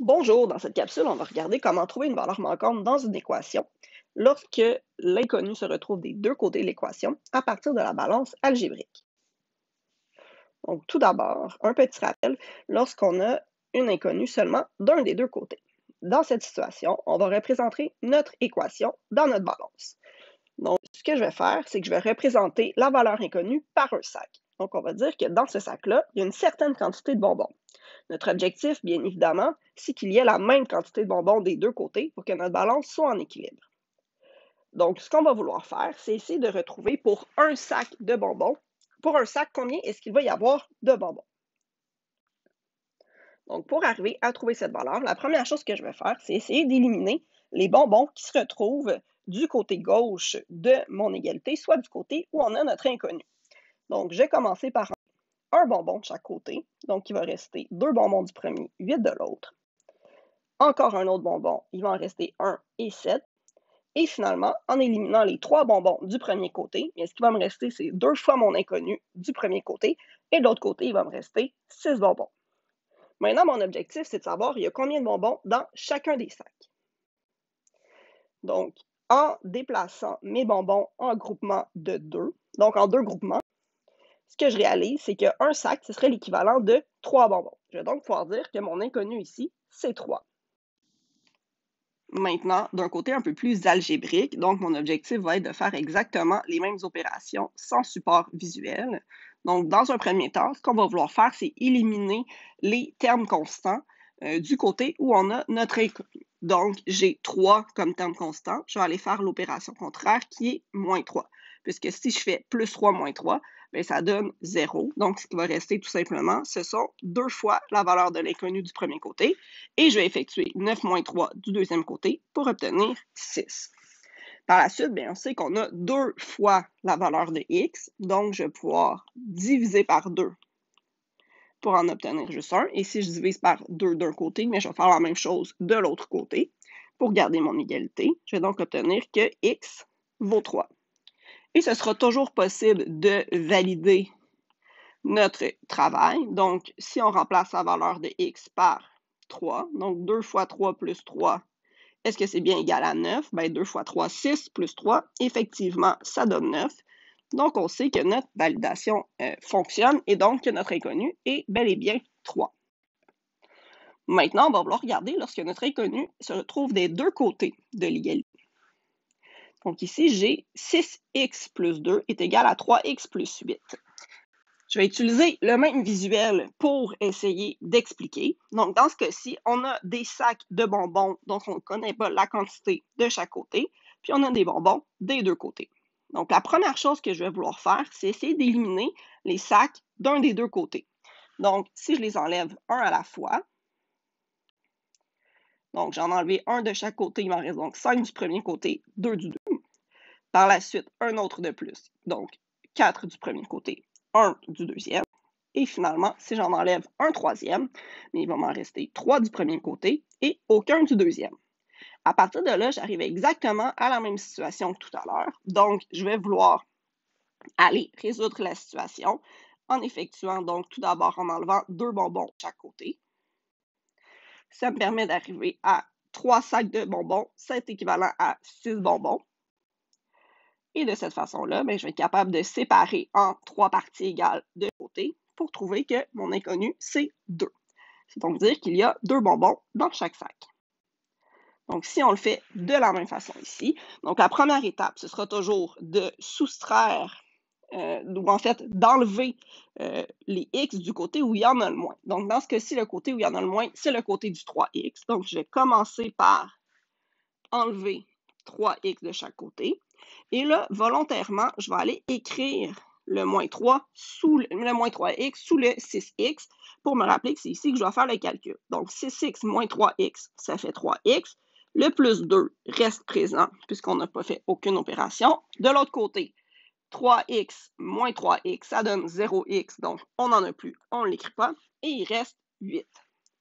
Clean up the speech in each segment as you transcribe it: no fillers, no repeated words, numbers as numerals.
Bonjour, dans cette capsule, on va regarder comment trouver une valeur manquante dans une équation lorsque l'inconnu se retrouve des deux côtés de l'équation à partir de la balance algébrique. Donc, tout d'abord, un petit rappel, lorsqu'on a une inconnue seulement d'un des deux côtés. Dans cette situation, on va représenter notre équation dans notre balance. Donc, ce que je vais faire, c'est que je vais représenter la valeur inconnue par un sac. Donc, on va dire que dans ce sac-là, il y a une certaine quantité de bonbons. Notre objectif, bien évidemment, c'est qu'il y ait la même quantité de bonbons des deux côtés pour que notre balance soit en équilibre. Donc, ce qu'on va vouloir faire, c'est essayer de retrouver pour un sac de bonbons, pour un sac, combien est-ce qu'il va y avoir de bonbons. Donc, pour arriver à trouver cette valeur, la première chose que je vais faire, c'est essayer d'éliminer les bonbons qui se retrouvent du côté gauche de mon égalité, soit du côté où on a notre inconnu. Donc, je vais commencer par un bonbon de chaque côté. Donc, il va rester deux bonbons du premier, 8 de l'autre. Encore un autre bonbon, il va en rester 1 et 7. Et finalement, en éliminant les trois bonbons du premier côté, ce qui va me rester, c'est deux fois mon inconnu du premier côté. Et de l'autre côté, il va me rester 6 bonbons. Maintenant, mon objectif, c'est de savoir il y a combien de bonbons dans chacun des sacs. Donc, en déplaçant mes bonbons en groupement de 2, donc en deux groupements, ce que je réalise, c'est qu'un sac, ce serait l'équivalent de 3 bonbons. Je vais donc pouvoir dire que mon inconnu ici, c'est 3. Maintenant, d'un côté un peu plus algébrique, donc mon objectif va être de faire exactement les mêmes opérations sans support visuel. Donc, dans un premier temps, ce qu'on va vouloir faire, c'est éliminer les termes constants du côté où on a notre inconnu. Donc, j'ai 3 comme terme constant. Je vais aller faire l'opération contraire qui est moins 3. Puisque si je fais plus 3 moins 3, bien, ça donne 0. Donc, ce qui va rester tout simplement, ce sont 2 fois la valeur de l'inconnu du premier côté. Et je vais effectuer 9 moins 3 du deuxième côté pour obtenir 6. Par la suite, bien, on sait qu'on a 2 fois la valeur de x. Donc, je vais pouvoir diviser par 2 pour en obtenir juste 1. Et si je divise par 2 d'un côté, mais je vais faire la même chose de l'autre côté pour garder mon égalité. Je vais donc obtenir que x vaut 3. Et ce sera toujours possible de valider notre travail. Donc, si on remplace la valeur de x par 3, donc 2 fois 3 plus 3, est-ce que c'est bien égal à 9? Bien, 2 fois 3, 6 plus 3, effectivement, ça donne 9. Donc, on sait que notre validation fonctionne et donc que notre inconnu est bel et bien 3. Maintenant, on va vouloir regarder lorsque notre inconnu se retrouve des deux côtés de l'égalité. Donc ici, j'ai 6x plus 2 est égal à 3x plus 8. Je vais utiliser le même visuel pour essayer d'expliquer. Donc, dans ce cas-ci, on a des sacs de bonbons dont on ne connaît pas la quantité de chaque côté, puis on a des bonbons des deux côtés. Donc, la première chose que je vais vouloir faire, c'est essayer d'éliminer les sacs d'un des deux côtés. Donc, si je les enlève un à la fois, donc j'en ai enlevé un de chaque côté, il m'en reste donc 5 du premier côté, 2 du deuxième. Par la suite, un autre de plus, donc 4 du premier côté, 1 du deuxième. Et finalement, si j'en enlève un troisième, il va m'en rester 3 du premier côté et aucun du deuxième. À partir de là, j'arrive exactement à la même situation que tout à l'heure. Donc, je vais vouloir aller résoudre la situation en effectuant donc tout d'abord en enlevant 2 bonbons de chaque côté. Ça me permet d'arriver à 3 sacs de bonbons, c'est équivalent à 6 bonbons. Et de cette façon-là, je vais être capable de séparer en 3 parties égales de côté pour trouver que mon inconnu, c'est 2. C'est donc dire qu'il y a 2 bonbons dans chaque sac. Donc, si on le fait de la même façon ici, donc la première étape, ce sera toujours de soustraire, ou en fait d'enlever les x du côté où il y en a le moins. Donc, dans ce cas-ci, le côté où il y en a le moins, c'est le côté du 3x. Donc, je vais commencer par enlever 3x de chaque côté. Et là, volontairement, je vais aller écrire le moins 3 sous le moins 3x sous le 6x pour me rappeler que c'est ici que je dois faire le calcul. Donc, 6x moins 3x, ça fait 3x. Le plus 2 reste présent puisqu'on n'a pas fait aucune opération. De l'autre côté, 3x moins 3x, ça donne 0x, donc on n'en a plus, on ne l'écrit pas. Et il reste 8.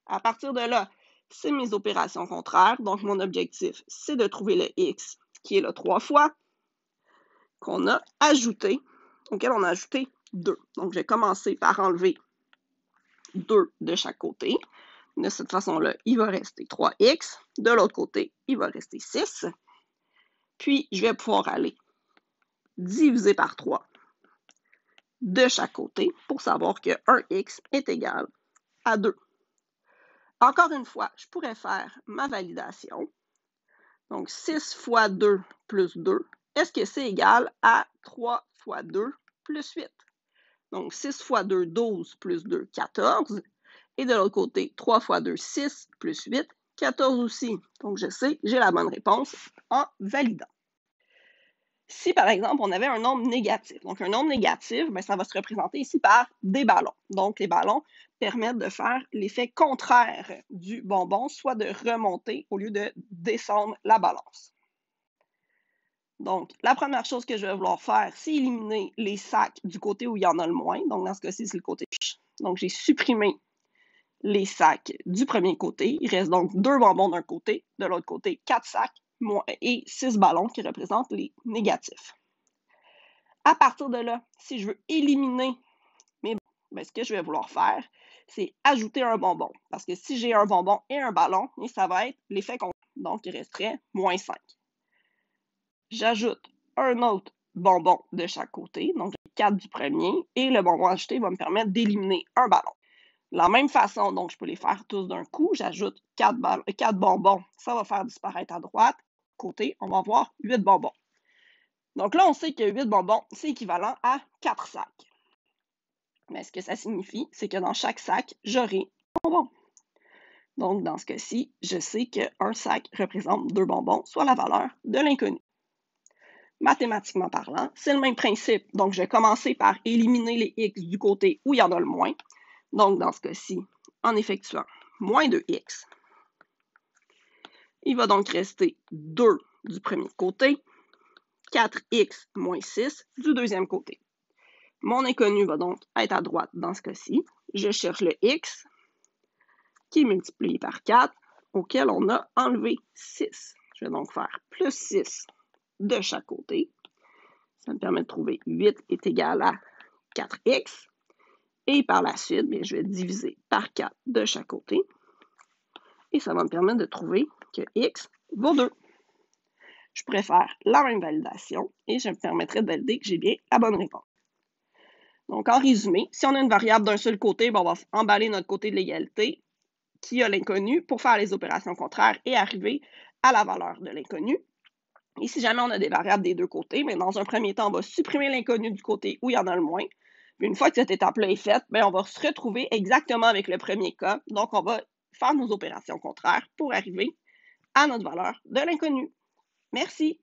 À partir de là, c'est mes opérations contraires. Donc, mon objectif, c'est de trouver le x qui est le 3 fois qu'on a ajouté, auquel on a ajouté 2. Donc, je vais commencer par enlever 2 de chaque côté. De cette façon-là, il va rester 3x. De l'autre côté, il va rester 6. Puis, je vais pouvoir aller diviser par 3 de chaque côté pour savoir que 1x est égal à 2. Encore une fois, je pourrais faire ma validation. Donc, 6 fois 2 plus 2, est-ce que c'est égal à 3 fois 2 plus 8? Donc, 6 fois 2, 12 plus 2, 14. Et de l'autre côté, 3 fois 2, 6 plus 8, 14 aussi. Donc, je sais, j'ai la bonne réponse en validant. Si, par exemple, on avait un nombre négatif, donc un nombre négatif, bien, ça va se représenter ici par des ballons. Donc, les ballons permettent de faire l'effet contraire du bonbon, soit de remonter au lieu de descendre la balance. Donc, la première chose que je vais vouloir faire, c'est éliminer les sacs du côté où il y en a le moins. Donc, dans ce cas-ci, c'est le côté gauche. Donc, j'ai supprimé les sacs du premier côté. Il reste donc 2 bonbons d'un côté, de l'autre côté, 4 sacs et 6 ballons qui représentent les négatifs. À partir de là, si je veux éliminer mes bonbons, bien, ce que je vais vouloir faire, c'est ajouter un bonbon. Parce que si j'ai un bonbon et un ballon, ça va être l'effet contraire. Donc, il resterait moins 5. J'ajoute un autre bonbon de chaque côté, donc 4 du premier, et le bonbon ajouté va me permettre d'éliminer un ballon. De la même façon, donc je peux les faire tous d'un coup, j'ajoute 4 bonbons, ça va faire disparaître à droite. Côté, on va avoir 8 bonbons. Donc là, on sait que 8 bonbons, c'est équivalent à 4 sacs. Mais ce que ça signifie, c'est que dans chaque sac, j'aurai un bonbon. Donc, dans ce cas-ci, je sais qu'un sac représente 2 bonbons, soit la valeur de l'inconnu. Mathématiquement parlant, c'est le même principe. Donc, je vais commencer par éliminer les x du côté où il y en a le moins. Donc, dans ce cas-ci, en effectuant moins 2x, il va donc rester 2 du premier côté, 4x moins 6 du deuxième côté. Mon inconnu va donc être à droite dans ce cas-ci. Je cherche le x qui est multiplié par 4, auquel on a enlevé 6. Je vais donc faire plus 6 de chaque côté. Ça me permet de trouver 8 est égal à 4x. Et par la suite, bien, je vais diviser par 4 de chaque côté. Et ça va me permettre de trouver que x vaut 2. Je pourrais faire la même validation et je me permettrai de valider que j'ai bien la bonne réponse. Donc, en résumé, si on a une variable d'un seul côté, bien, on va emballer notre côté de l'égalité qui a l'inconnu pour faire les opérations contraires et arriver à la valeur de l'inconnu. Et si jamais on a des variables des deux côtés, mais dans un premier temps, on va supprimer l'inconnu du côté où il y en a le moins. Puis une fois que cette étape-là est faite, bien, on va se retrouver exactement avec le premier cas. Donc, on va faire nos opérations contraires pour arriver à notre valeur de l'inconnu. Merci.